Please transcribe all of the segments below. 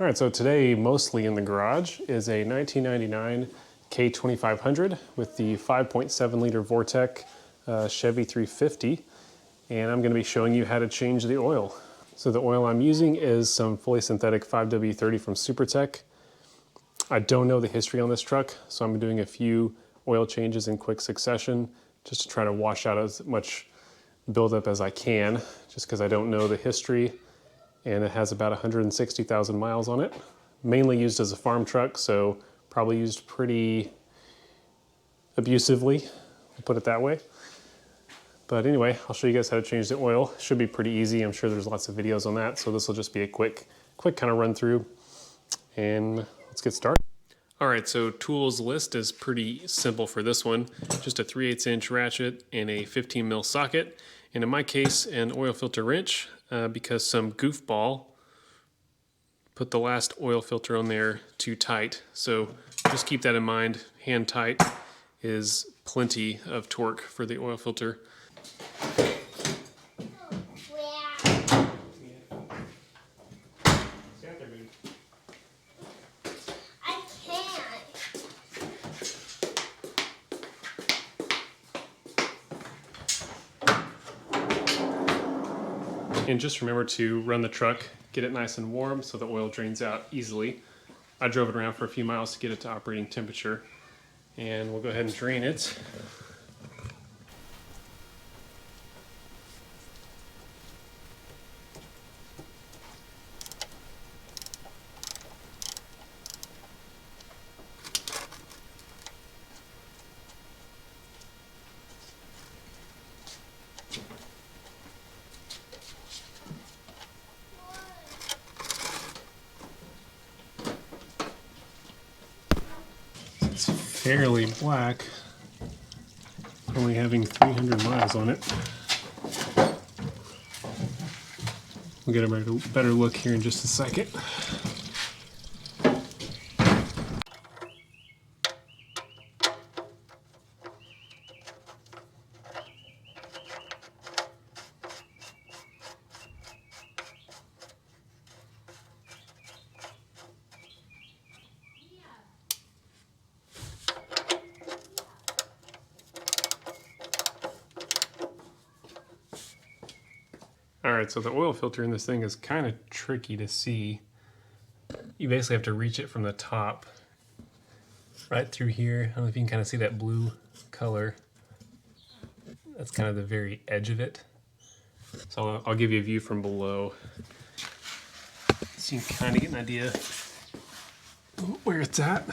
All right, so today mostly in the garage is a 1999 K2500 with the 5.7 liter Vortec Chevy 350, and I'm going to be showing you how to change the oil. So the oil I'm using is some fully synthetic 5W30 from Vortec. I don't know the history on this truck, so I'm doing a few oil changes in quick succession just to try to wash out as much buildup as I can, just because I don't know the history. And it has about 160,000 miles on it. Mainly used as a farm truck, so probably used pretty abusively, I'll put it that way. But anyway, I'll show you guys how to change the oil. Should be pretty easy. I'm sure there's lots of videos on that, so this will just be a quick kind of run through. And let's get started. All right, so tools list is pretty simple for this one. Just a 3/8 inch ratchet and a 15 mil socket. And in my case, an oil filter wrench, because some goofball put the last oil filter on there too tight. So just keep that in mind. Hand tight is plenty of torque for the oil filter. And just remember to run the truck, get it nice and warm so the oil drains out easily. I drove it around for a few miles to get it to operating temperature, and we'll go ahead and drain it. It's fairly black, only having 300 miles on it. We'll get a better look here in just a second. All right, so the oil filter in this thing is kind of tricky to see. You basically have to reach it from the top right through here. I don't know if you can kind of see that blue color. That's kind of the very edge of it. So I'll give you a view from below, so you can kind of get an idea where it's at.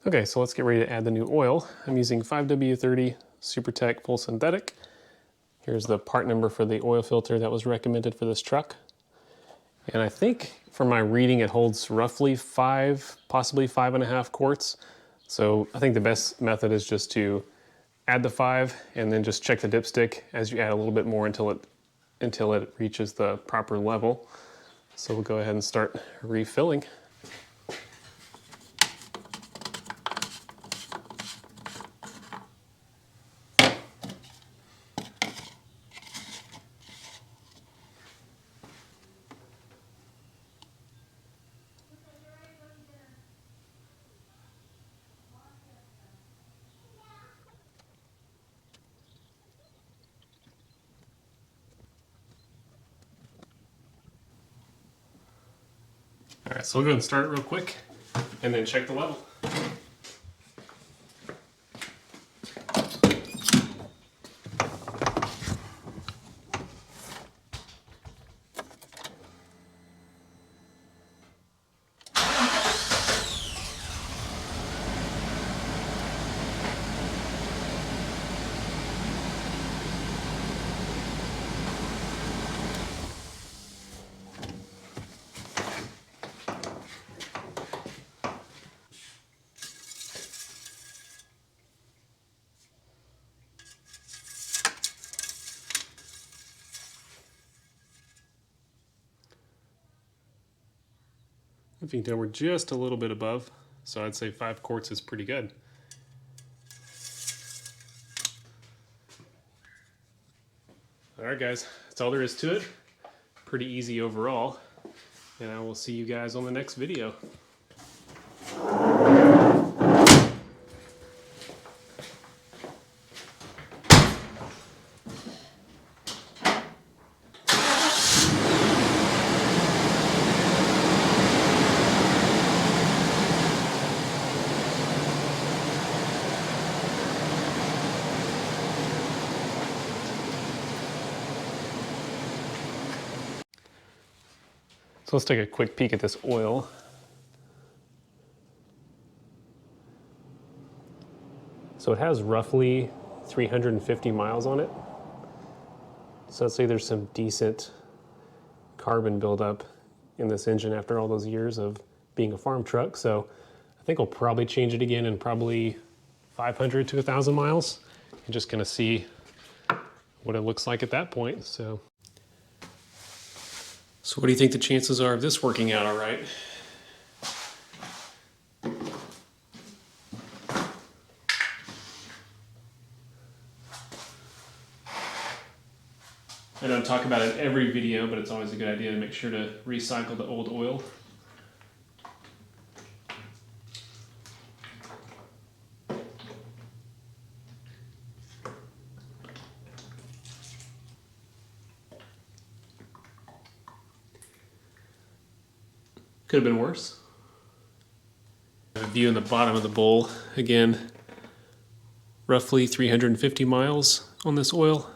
Okay, so let's get ready to add the new oil. I'm using 5W30 Vortec Full Synthetic. Here's the part number for the oil filter that was recommended for this truck. And I think from my reading it holds roughly 5, possibly 5.5 quarts. So I think the best method is just to add the 5 and then just check the dipstick as you add a little bit more until it reaches the proper level. So we'll go ahead and start refilling. All right, so we'll go and start it real quick and then check the level. I think that we're just a little bit above, so I'd say 5 quarts is pretty good. All right, guys, that's all there is to it. Pretty easy overall, and I will see you guys on the next video. So let's take a quick peek at this oil. So it has roughly 350 miles on it. So let's say there's some decent carbon buildup in this engine after all those years of being a farm truck. So I think I'll probably change it again in probably 500 to 1,000 miles. And just gonna see what it looks like at that point. So what do you think the chances are of this working out all right? I don't talk about it every video, but it's always a good idea to make sure to recycle the old oil. Could have been worse. A view in the bottom of the bowl. Again, roughly 350 miles on this oil.